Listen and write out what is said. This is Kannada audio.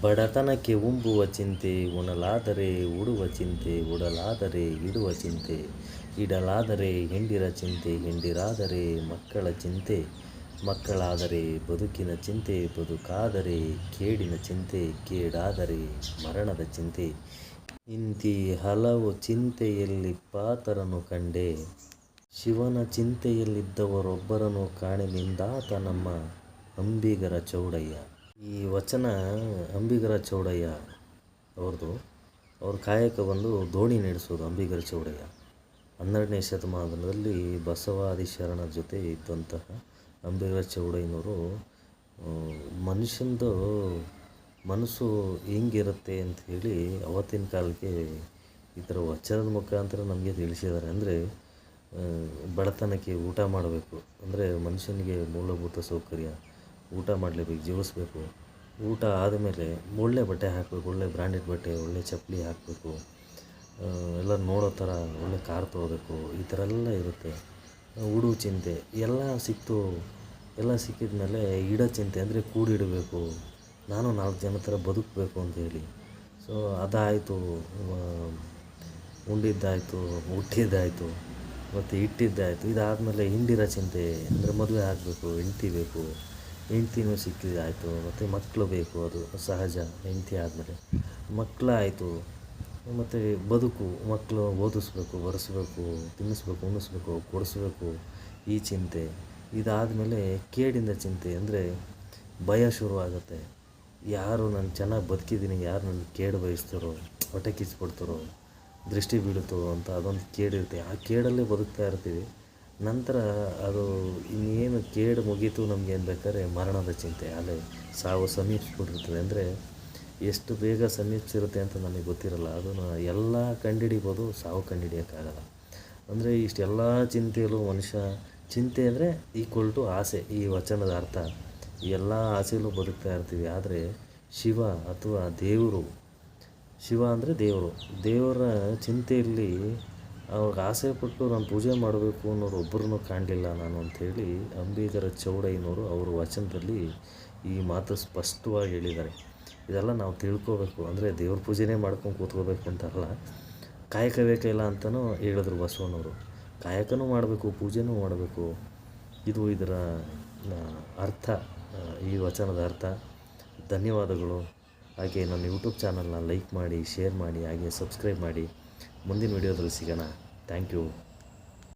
ಬಡತನಕ್ಕೆ ಉಂಬುವ ಚಿಂತೆ, ಉಣಲಾದರೆ ಉಡುವ ಚಿಂತೆ, ಉಡಲಾದರೆ ಇಡುವ ಚಿಂತೆ, ಇಡಲಾದರೆ ಹೆಂಡಿರ ಚಿಂತೆ, ಹೆಂಡಿರಾದರೆ ಮಕ್ಕಳ ಚಿಂತೆ, ಮಕ್ಕಳಾದರೆ ಬದುಕಿನ ಚಿಂತೆ, ಬದುಕಾದರೆ ಕೇಡಿನ ಚಿಂತೆ, ಕೇಡಾದರೆ ಮರಣದ ಚಿಂತೆ. ಇಂತಿ ಹಲವು ಚಿಂತೆಯಲ್ಲಿ ಪಾತರನು ಕಂಡೆ, ಶಿವನ ಚಿಂತೆಯಲ್ಲಿದ್ದವರೊಬ್ಬರನ್ನು ಕಾಣೆನೆಂದಾತ ನಮ್ಮ ಅಂಬಿಗರ ಚೌಡಯ್ಯ. ಈ ವಚನ ಅಂಬಿಗರ ಚೌಡಯ್ಯ ಅವ್ರದ್ದು. ಅವ್ರ ಕಾಯಕ ಬಂದು ದೋಣಿ ನಡೆಸೋದು. ಅಂಬಿಗರ ಚೌಡಯ್ಯ 12ನೇ ಶತಮಾನದಲ್ಲಿ ಬಸವಾದಿ ಶರಣರ ಜೊತೆ ಇದ್ದಂತಹ ಅಂಬಿಗರ ಚೌಡಯ್ಯನವರು ಮನುಷ್ಯಂದು ಮನಸ್ಸು ಹೆಂಗಿರುತ್ತೆ ಅಂಥೇಳಿ ಅವತ್ತಿನ ಕಾಲಕ್ಕೆ ಈ ಥರ ವಚನದ ಮುಖಾಂತರ ನಮಗೆ ತಿಳಿಸಿದ್ದಾರೆ. ಅಂದರೆ ಬಡತನಕ್ಕೆ ಊಟ ಮಾಡಬೇಕು ಅಂದರೆ ಮನುಷ್ಯನಿಗೆ ಮೂಲಭೂತ ಸೌಕರ್ಯ, ಊಟ ಮಾಡಲೇಬೇಕು, ಜೀವಿಸ್ಬೇಕು. ಊಟ ಆದಮೇಲೆ ಒಳ್ಳೆ ಬಟ್ಟೆ ಹಾಕಬೇಕು, ಒಳ್ಳೆ ಬ್ರ್ಯಾಂಡೆಡ್ ಬಟ್ಟೆ, ಒಳ್ಳೆ ಚಪ್ಪಲಿ ಹಾಕಬೇಕು, ಎಲ್ಲ ನೋಡೋ ಥರ ಒಳ್ಳೆ ಕಾರ್ ತೊಗೋಬೇಕು, ಈ ಥರ ಎಲ್ಲ ಇರುತ್ತೆ. ಉಡುವ ಚಿಂತೆ ಎಲ್ಲ ಸಿಕ್ತು. ಎಲ್ಲ ಸಿಕ್ಕಿದ ಮೇಲೆ ಇಡೋ ಚಿಂತೆ ಅಂದರೆ ಕೂಡಿಡಬೇಕು, ನಾನು 4 ಜನ ಥರ ಬದುಕಬೇಕು ಅಂತೇಳಿ. ಸೊ ಅದಾಯಿತು, ಉಂಡಿದ್ದಾಯಿತು, ಹುಟ್ಟಿದ್ದಾಯಿತು, ಮತ್ತು ಇಟ್ಟಿದ್ದಾಯಿತು. ಇದಾದಮೇಲೆ ಹಿಂಡಿರೋ ಚಿಂತೆ ಅಂದರೆ ಮದುವೆ ಆಗಬೇಕು, ಹೆಂಡ್ತಿ ಬೇಕು, ಹೆಂಡ್ತಿನೂ ಸಿಕ್ಕಿದ್ದಾಯಿತು, ಮತ್ತು ಮಕ್ಕಳು ಬೇಕು, ಅದು ಸಹಜ. ಹೆಂಡ್ತಿ ಆದಮೇಲೆ ಮಕ್ಕಳಾಯಿತು, ಮತ್ತು ಬದುಕು, ಮಕ್ಕಳು ಓದಿಸ್ಬೇಕು, ಬರೆಸ್ಬೇಕು, ತಿನ್ನಿಸ್ಬೇಕು, ಉಣಿಸ್ಬೇಕು, ಕೊಡಿಸ್ಬೇಕು, ಈ ಚಿಂತೆ. ಇದಾದಮೇಲೆ ಕೇಡಿನ ಚಿಂತೆ ಅಂದರೆ ಭಯ ಶುರುವಾಗುತ್ತೆ. ಯಾರು ನಾನು ಚೆನ್ನಾಗಿ ಬದುಕಿದ್ದೀನಿ, ಯಾರು ನನ್ನ ಕೇಡು ಬಯಸ್ತಾರೋ, ಹೊಟ್ಟೆ ಕಿಚ್ಚಿಬಿಡ್ತಾರೋ, ದೃಷ್ಟಿ ಬೀಳುತ್ತೋ ಅಂತ ಅದೊಂದು ಕೇಡಿರುತ್ತೆ. ಆ ಕೇಡಲ್ಲೇ ಬದುಕ್ತಾ ಇರ್ತೀವಿ. ನಂತರ ಅದು ಇನ್ನೇನು ಕೇಡು ಮುಗೀತು ನಮಗೆ ಬೇಕಾದ್ರೆ ಮರಣದ ಚಿಂತೆ, ಅಲ್ಲೇ ಸಾವು ಸಮೀಪಿಸ್ಬಿಟ್ಟಿರ್ತದೆ. ಅಂದರೆ ಎಷ್ಟು ಬೇಗ ಸಮೀಪಿಸಿರುತ್ತೆ ಅಂತ ನನಗೆ ಗೊತ್ತಿರಲ್ಲ. ಅದನ್ನು ಎಲ್ಲ ಕಂಡುಹಿಡಿಬೋದು, ಸಾವು ಕಂಡುಹಿಡಿಯೋಕ್ಕಾಗಲ್ಲ. ಅಂದರೆ ಇಷ್ಟೆಲ್ಲ ಚಿಂತೆಯಲ್ಲೂ ಮನುಷ್ಯ, ಚಿಂತೆ ಅಂದರೆ ಈಕ್ವಲ್ ಟು ಆಸೆ, ಈ ವಚನದ ಅರ್ಥ. ಎಲ್ಲ ಆಸೆಯಲ್ಲೂ ಬದುಕ್ತಾ ಇರ್ತೀವಿ. ಆದರೆ ಶಿವ ಅಥವಾ ದೇವರು, ಶಿವ ಅಂದರೆ ದೇವರು, ದೇವರ ಚಿಂತೆಯಲ್ಲಿ ಅವ್ರಿಗೆ ಆಸೆ ಪಟ್ಟು ನಾನು ಪೂಜೆ ಮಾಡಬೇಕು ಅನ್ನೋರು ಒಬ್ಬರನ್ನೂ ಕಾಣಲಿಲ್ಲ ನಾನು ಅಂಥೇಳಿ ಅಂಬಿಗರ ಚೌಡಯ್ಯನವರು ಅವ್ರ ವಚನದಲ್ಲಿ ಈ ಮಾತು ಸ್ಪಷ್ಟವಾಗಿ ಹೇಳಿದ್ದಾರೆ. ಇದೆಲ್ಲ ನಾವು ತಿಳ್ಕೋಬೇಕು. ಅಂದರೆ ದೇವ್ರ ಪೂಜೆನೇ ಮಾಡ್ಕೊಂಡು ಕೂತ್ಕೋಬೇಕು ಅಂತಲ್ಲ, ಕಾಯಕ ಬೇಕಿಲ್ಲ ಅಂತಲೂ ಹೇಳಿದ್ರು ಬಸವಣ್ಣವರು. ಕಾಯಕನೂ ಮಾಡಬೇಕು, ಪೂಜೆನೂ ಮಾಡಬೇಕು. ಇದು ಇದರ ಅರ್ಥ, ಈ ವಚನದ ಅರ್ಥ. ಧನ್ಯವಾದಗಳು. ಹಾಗೆ ನನ್ನ ಯೂಟ್ಯೂಬ್ ಚಾನಲ್ನ ಲೈಕ್ ಮಾಡಿ, ಶೇರ್ ಮಾಡಿ, ಹಾಗೆ ಸಬ್ಸ್ಕ್ರೈಬ್ ಮಾಡಿ. ಮುಂದಿನ ವೀಡಿಯೋದಲ್ಲಿ ಸಿಗೋಣ. Thank you.